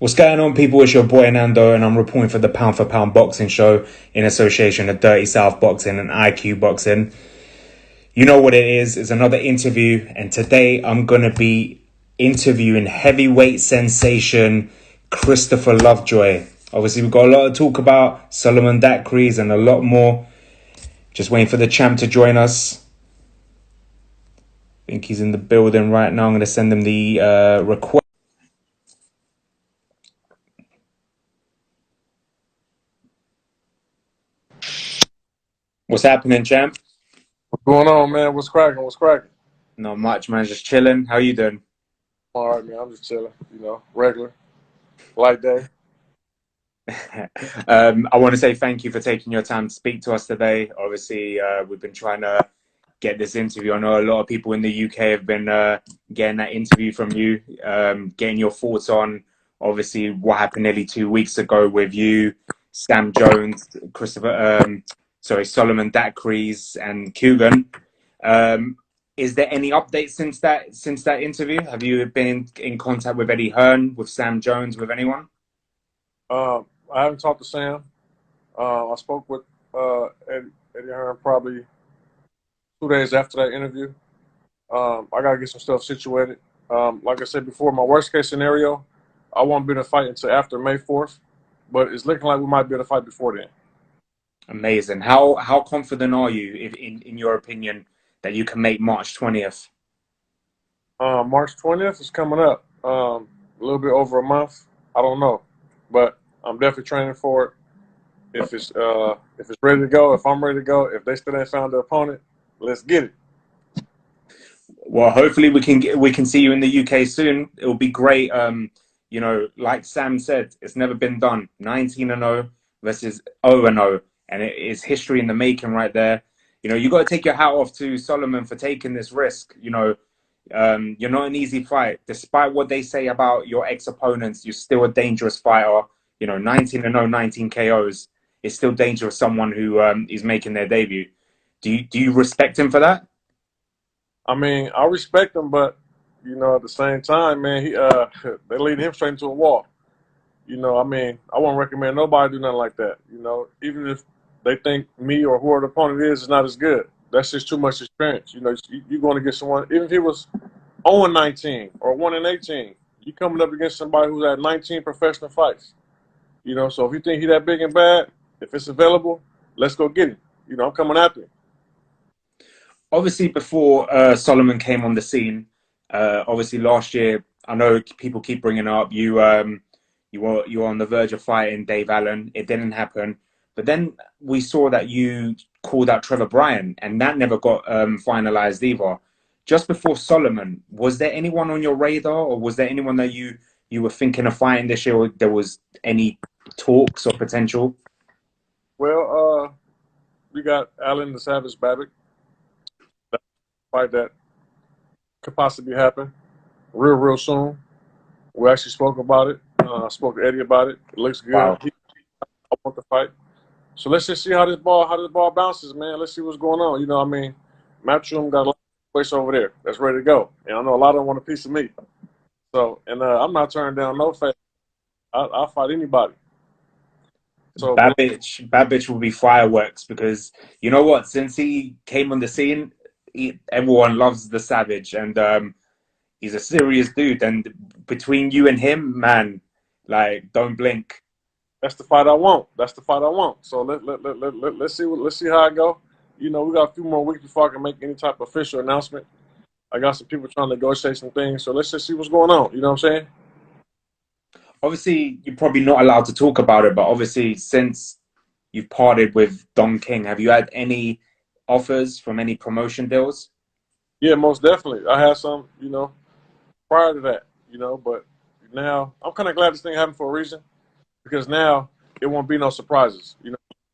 What's going on, people? It's your boy Nando, and I'm reporting for the Pound for Pound Boxing Show in association with Dirty South Boxing and IQ Boxing. You know what it is. It's another interview, and today I'm going to be interviewing heavyweight sensation Christopher LoveJoy. Obviously, we've got a lot to talk about, Solomon Dacres and a lot more. Just waiting for the champ to join us. I think he's in the building right now. I'm going to send him the request. What's happening, champ? What's going on, man? What's cracking? What's cracking? Not much, man. Just chilling. How you doing? All right, man. I'm just chilling. Regular, light day. I want to say thank you for taking your time to speak to us today. Obviously, we've been trying to get this interview. I know a lot of people in the UK have been getting that interview from you, getting your thoughts on, obviously, what happened nearly 2 weeks ago with you, Sam Jones, Solomon Dacres, and Kugan. Is there any updates since that interview? Have you been in contact with Eddie Hearn, with Sam Jones, with anyone? I haven't talked to Sam. I spoke with Eddie Hearn probably 2 days after that interview. I got to get some stuff situated. Like I said before, my worst case scenario, I won't be in a fight until after May 4th, but it's looking like we might be in a fight before then. Amazing. How confident are you, in your opinion, that you can make March 20th? March 20th is coming up. A little bit over a month. I don't know, but I'm definitely training for it. If it's ready to go, if I'm ready to go, if they still ain't found the opponent, let's get it. Well, hopefully we can see you in the UK soon. It will be great. Like Sam said, it's never been done. 19-0 versus 0-0, and it is history in the making right there. You got to take your hat off to Solomon for taking this risk. You're not an easy fight. Despite what they say about your ex-opponents, you're still a dangerous fighter. 19-0, 19 KOs is still dangerous. Someone who is making their debut. Do you respect him for that? I mean, I respect him, but at the same time, man, they lead him straight into a wall. I mean, I won't recommend nobody do nothing like that. Even if they think me or whoever the opponent is not as good, that's just too much experience. You're going to get someone, even if he was 0-19 or 1-18, you coming up against somebody who's had 19 professional fights. So if you think he's that big and bad, if it's available, let's go get him. I'm coming after him. Obviously, before Solomon came on the scene, obviously last year, I know people keep bringing up you were on the verge of fighting Dave Allen. It didn't happen, but then we saw that you called out Trevor Bryan, and that never got finalized either. Just before Solomon, was there anyone on your radar, or was there anyone that you were thinking of fighting this year, or there was any talks or potential? Well, we got Alen the Savage Babic. Fight that could possibly happen real soon. We actually spoke about it. I spoke to Eddie about it. It looks good. Wow. I want to fight. So let's just see how this ball bounces, man. Let's see what's going on. Matchroom got a lot of place over there that's ready to go. And I know a lot of them want a piece of me. So, and I'm not turning down no fight. I'll fight anybody. So Babic will be fireworks, because you know what? Since he came on the scene, everyone loves the Savage, and he's a serious dude. And between you and him, man, like, don't blink. that's the fight I want. That's the fight I want. So let's see how I go. We got a few more weeks before I can make any type of official announcement. I got some people trying to negotiate some things. So let's just see what's going on. You know what I'm saying? Obviously, you're probably not allowed to talk about it, but obviously, since you've parted with Don King, have you had any offers from any promotion deals? Yeah, most definitely. I had some, prior to that, but now I'm kind of glad this thing happened for a reason, because now it won't be no surprises.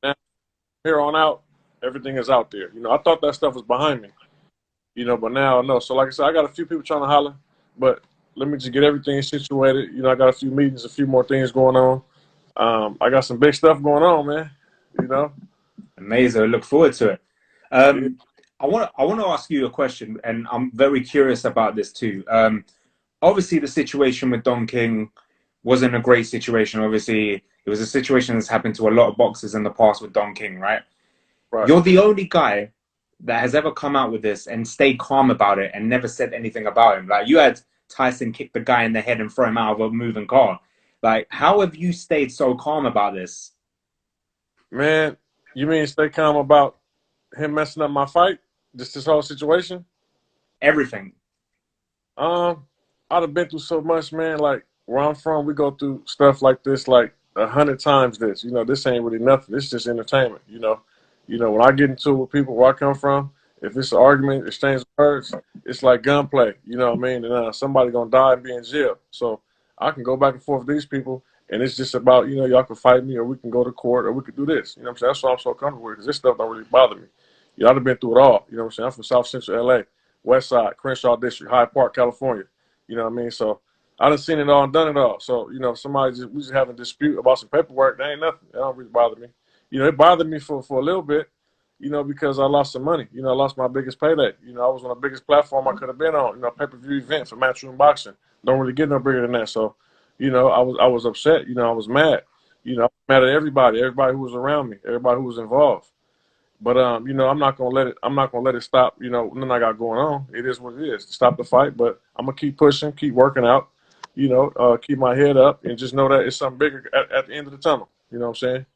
Now, here on out, everything is out there. I thought that stuff was behind me, but now no. So like I said, I got a few people trying to holler, but let me just get everything situated. I got a few meetings, a few more things going on. I got some big stuff going on, man. Amazing. I look forward to it. Yeah. I want to ask you a question, and I'm very curious about this too. Obviously, the situation with Don King wasn't a great situation. Obviously, it was a situation that's happened to a lot of boxers in the past with Don King, right? Right. You're the only guy that has ever come out with this and stayed calm about it and never said anything about him. Like, you had Tyson kick the guy in the head and throw him out of a moving car. Like, how have you stayed so calm about this? Man, you mean stay calm about him messing up my fight? Just this whole situation? Everything. I'd have been through so much, man. Like where I'm from, we go through stuff like this like 100 times this. You know, this ain't really nothing. This is just entertainment. When I get into it with people where I come from, if it's an argument, exchange of words, it's like gunplay. You know what I mean? And somebody gonna die and be in jail. So I can go back and forth with these people, and it's just about y'all can fight me, or we can go to court, or we could do this. You know what I'm saying? That's why I'm so comfortable with, because this stuff don't really bother me. I'd have been through it all. You know what I'm saying? I'm from South Central LA, West Side, Crenshaw District, Hyde Park, California. You know what I mean? So I done seen it all and done it all. So, we just having a dispute about some paperwork. That ain't nothing. That don't really bother me. It bothered me for a little bit, because I lost some money. I lost my biggest payday. I was on the biggest platform I could have been on, pay-per-view event for matchroom boxing. Don't really get no bigger than that. So, I was upset. I was mad. I was mad at everybody who was around me, everybody who was involved. But I'm not gonna let it stop. Nothing I got going on. It is what it is. Stop the fight, but I'm gonna keep pushing, keep working out. Keep my head up, and just know that it's something bigger at the end of the tunnel. You know what I'm saying?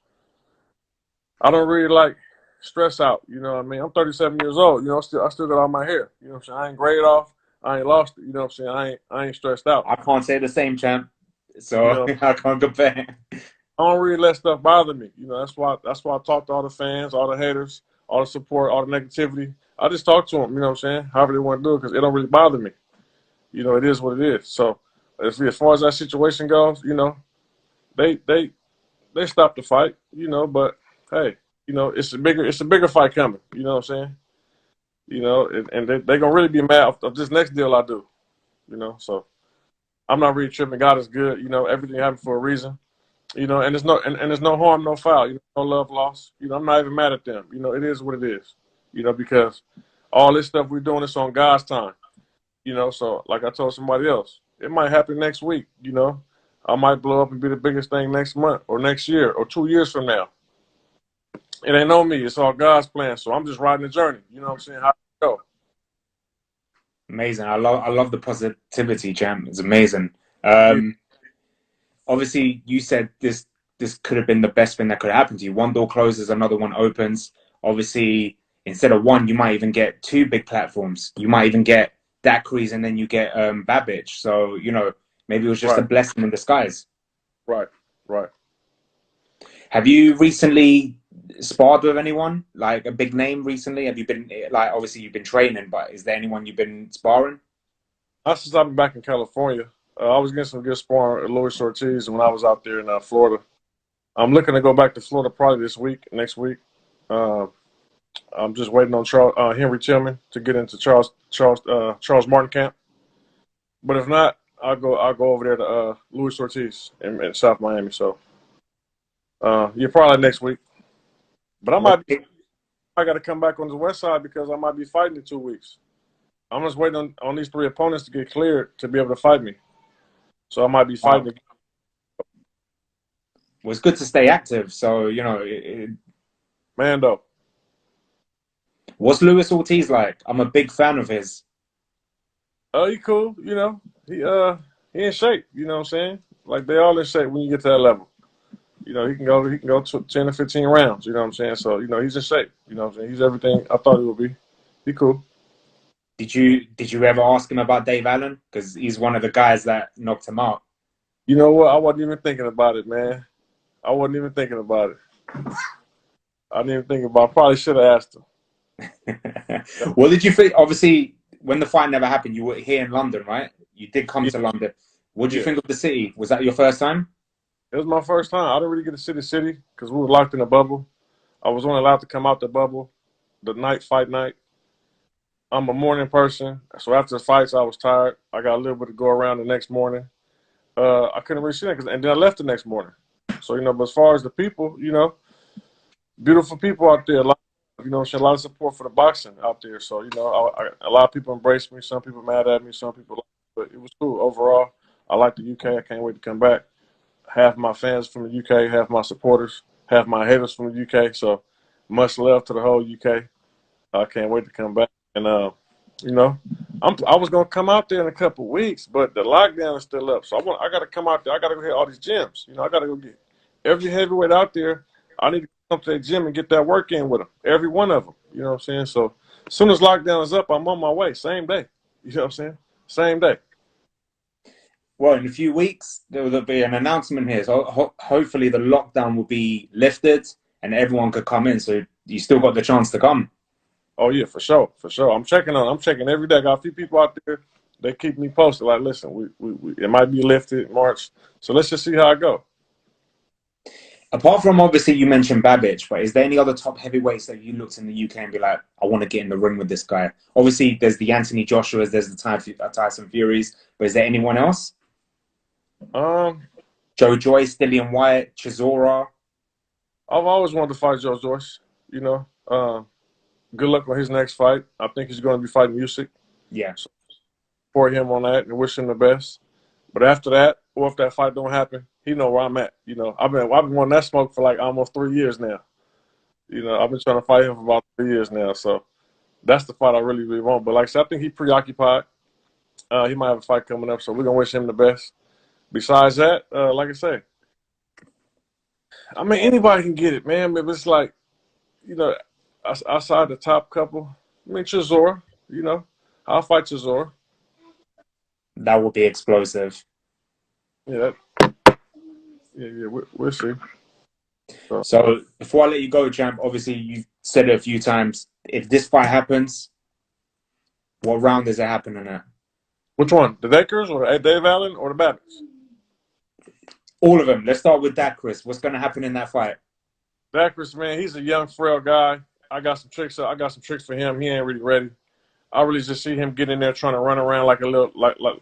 I don't really like stress out. You know what I mean? I'm 37 years old. I still got all my hair. You know what I'm saying? I ain't grayed off. I ain't lost it. You know what I'm saying? I ain't stressed out. I can't say the same, champ. You So know, I can't compare. I don't really let stuff bother me. That's why I talk to all the fans, all the haters, all the support, all the negativity. I just talk to them. You know what I'm saying? However they want to do it, because it don't really bother me. It is what it is. So as far as that situation goes, they they stopped the fight. But hey, it's a bigger fight coming. You know what I'm saying? And they gonna really be mad of this next deal I do. So I'm not really tripping. God is good. Everything happened for a reason. And there's no harm, no foul. No love lost. I'm not even mad at them. It is what it is. Because all this stuff we're doing is on God's time. So like I told somebody else, it might happen next week. I might blow up and be the biggest thing next month or next year or 2 years from now. It ain't on me. It's all God's plan. So I'm just riding the journey. You know what I'm saying? How it go? Amazing. I love the positivity, champ. It's amazing. Yeah. Obviously, you said this could have been the best thing that could happen to you. One door closes, another one opens. Obviously, instead of one, you might even get two big platforms. You might even get Dacres, and then you get Babic. So maybe it was just a Right. blessing in disguise. Right. Right. Have you recently sparred with anyone, like a big name recently? Have you been, like, obviously you've been training, but is there anyone you've been sparring? Since I've been back in California, I was getting some good sparring at Luis Ortiz when I was out there in Florida. I'm looking to go back to Florida probably next week. Uh, I'm just waiting on Henry Tillman to get into Charles Martin camp. But if not, I'll go over there to Luis Ortiz in South Miami. So yeah, probably next week. But I got to come back on the west side because I might be fighting in 2 weeks. I'm just waiting on these three opponents to get cleared to be able to fight me. So I might be fighting again. Well, it's good to stay active. So Mando. what's Luis Ortiz like? I'm a big fan of his. Oh, he cool. He in shape. You know what I'm saying? Like they all in shape when you get to that level. He can go to 10 or 15 rounds. You know what I'm saying? So he's in shape. You know what I'm saying? He's everything I thought he would be. He cool. Did you ever ask him about Dave Allen? Because he's one of the guys that knocked him out. You know what? I wasn't even thinking about it, man. I wasn't even thinking about it. I didn't even think about it. Probably should have asked him. What did you think? Obviously, when the fight never happened, you were here in London, right? You did come to London. What did you think of the city? Was that your first time? It was my first time. I didn't really get to see the city because we were locked in a bubble. I was only allowed to come out the bubble the fight night. I'm a morning person, so after the fights, I was tired. I got a little bit to go around the next morning. I couldn't really see it, and then I left the next morning. So, but as far as the people, beautiful people out there. A lot of support for the boxing out there. So, a lot of people embraced me. Some people mad at me. Some people, but it was cool overall. I like the UK. I can't wait to come back. half my fans from the UK, half my supporters, half my haters from the UK. So much love to the whole UK. I can't wait to come back. And you know, I was gonna come out there in a couple of weeks, but the lockdown is still up. So I got to come out there. I got to go hit all these gyms. You know, I got to go get every heavyweight out there. I need to come to that gym and get that work in with them. Every one of them. You know what I'm saying? So as soon as lockdown is up, I'm on my way. Same day. You know what I'm saying? Same day. Well, in a few weeks, there will be an announcement here. So hopefully the lockdown will be lifted and everyone could come in. So you still got the chance to come. Oh yeah, for sure, for sure. I'm checking every day. I got a few people out there. They keep me posted. Like, listen, it might be lifted in March. So let's just see how it go. Apart from obviously you mentioned Babic, but is there any other top heavyweights that you looked in the UK and be like, I want to get in the ring with this guy? Obviously, there's the Anthony Joshua's, there's the Tyson Furies, but is there anyone else? Um, Joyce, Dillian Wyatt, Chisora. I've always wanted to fight Joyce. You know, good luck on his next fight. I think he's going to be fighting Usyk. Yeah. So support him on that and wish him the best. But after that, or if that fight don't happen, he know where I'm at. You know, I've been wanting that smoke for like almost 3 years now. You know, I've been trying to fight him for about 3 years now. So that's the fight I really, really want. But like I said, I think he's preoccupied. He might have a fight coming up, so we're gonna wish him the best. Besides that, like I say, I mean anybody can get it, man. But it's like, you know, outside the top couple, I mean Chisora, you know, I'll fight Chisora. That will be explosive. Yeah, yeah, we'll see. So before I let you go, champ, obviously you've said it a few times. If this fight happens, what round is it happening at? Which one? The Dacres or Dave Allen or the Babics? All of them. Let's start with Dacres. What's going to happen in that fight? Dacres, man, he's a young, frail guy. I got some tricks. I got some tricks for him. He ain't really ready. I really just see him get in there trying to run around like a little,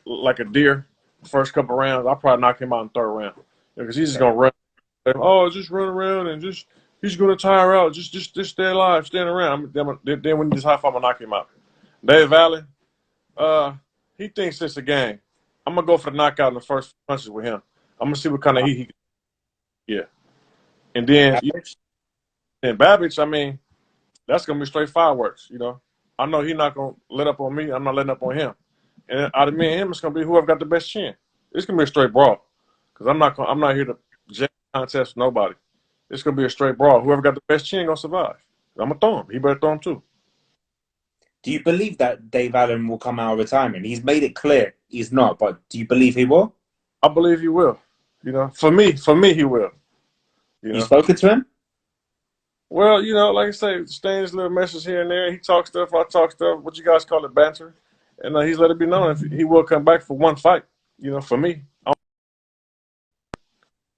like a deer. First couple rounds, I'll probably knock him out in the third round because he's just gonna run. Oh, just run around and he's gonna tire out. Just stay alive, stand around. Then when he just high five, I'm gonna knock him out. Dave Allen, he thinks it's a game. I'm gonna go for the knockout in the first punches with him. I'm gonna see what kind of heat he. Yeah, and then Babic, I mean, that's gonna be straight fireworks. You know, I know he's not gonna let up on me. I'm not letting up on him. And out of me and him, it's gonna be whoever got the best chin. It's gonna be a straight brawl, because I'm not here to contest with nobody. It's gonna be a straight brawl. Whoever got the best chin gonna survive. I'm gonna throw him. He better throw him too. Do you believe that Dave Allen will come out of retirement? He's made it clear he's not, but do you believe he will? I believe he will. You know, for me, he will. You spoken to him? Well, you know, like I say, Stain's little message here and there. He talks stuff, I talk stuff. What you guys call it, banter. And he's let it be known if he will come back for one fight. You know, for me, I'll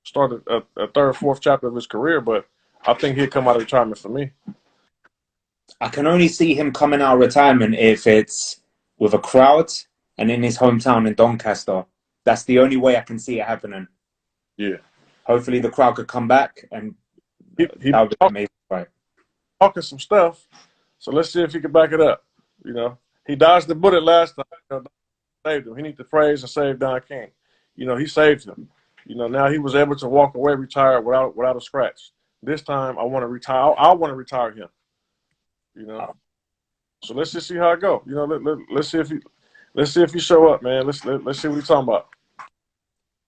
start a third, fourth chapter of his career, but I think he'll come out of retirement for me. I can only see him coming out of retirement if it's with a crowd and in his hometown in Doncaster. That's the only way I can see it happening. Yeah. Hopefully the crowd could come back and he that would be amazing fight. Talking some stuff, so let's see if he can back it up. You know, he dodged the bullet last time. You know, saved him. He needs to praise and save Don King. You know, he saved him. You know, now he was able to walk away retired without a scratch. This time, I want to retire. I want to retire him. You know, so let's just see how it go. You know, let's see if he show up, man. Let's see what he's talking about.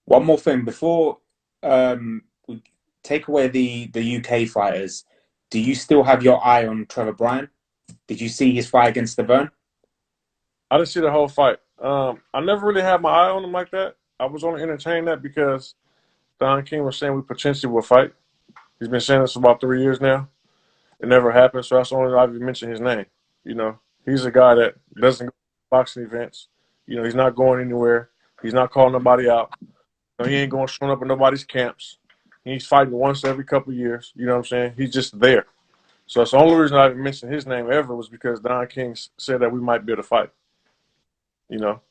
One more thing before we take away the UK fighters. Do you still have your eye on Trevor Bryan? Did you see his fight against Devon? I didn't see the whole fight. I never really had my eye on him like that. I was only entertaining that because Don King was saying we potentially will fight. He's been saying this for about 3 years now. It never happened, so that's the only reason I've even mentioned his name. You know, he's a guy that doesn't go to boxing events. You know, he's not going anywhere. He's not calling nobody out. You know, he ain't going showing up at nobody's camps. He's fighting once every couple of years. You know what I'm saying? He's just there. So that's the only reason I even mentioned his name ever was because Don King said that we might be able to fight. You know,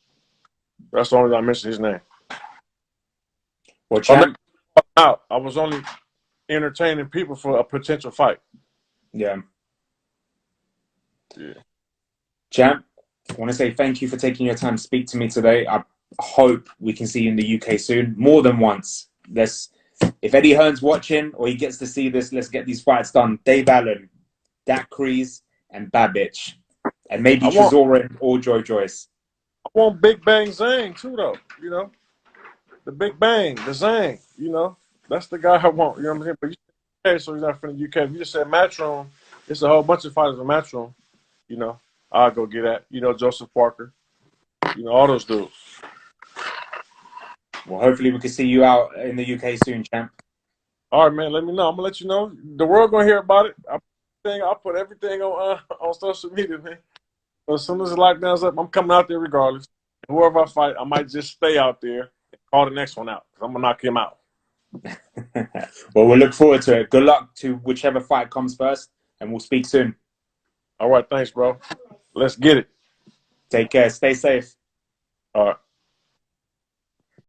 that's the only reason I mentioned his name. Well, champ, I was only entertaining people for a potential fight. Yeah. Yeah. Champ, I want to say thank you for taking your time to speak to me today. I hope we can see you in the UK soon, more than once. let's. If Eddie Hearn's watching or he gets to see this, let's get these fights done. Dave Allen, Dacres, and Babic, and maybe I want Chisora or Joyce. I want Big Bang Zhang too, though. You know, the Big Bang, the Zhang. You know, that's the guy I want. You know what I'm saying? But you said UK, so he's not from the UK. If you just said Matchroom, it's a whole bunch of fighters in Matchroom. You know, I'll go get that. You know, Joseph Parker. You know, all those dudes. Well, hopefully we can see you out in the UK soon, champ. All right, man. Let me know. I'm gonna let you know. The world gonna hear about it. I'll put everything on social media, man. So as soon as the lockdown's up, I'm coming out there regardless. Whoever I fight, I might just stay out there and call the next one out. I'm gonna knock him out. Well, we'll look forward to it. Good luck to whichever fight comes first, and we'll speak soon. All right, thanks, bro. Let's get it. Take care. Stay safe. All right.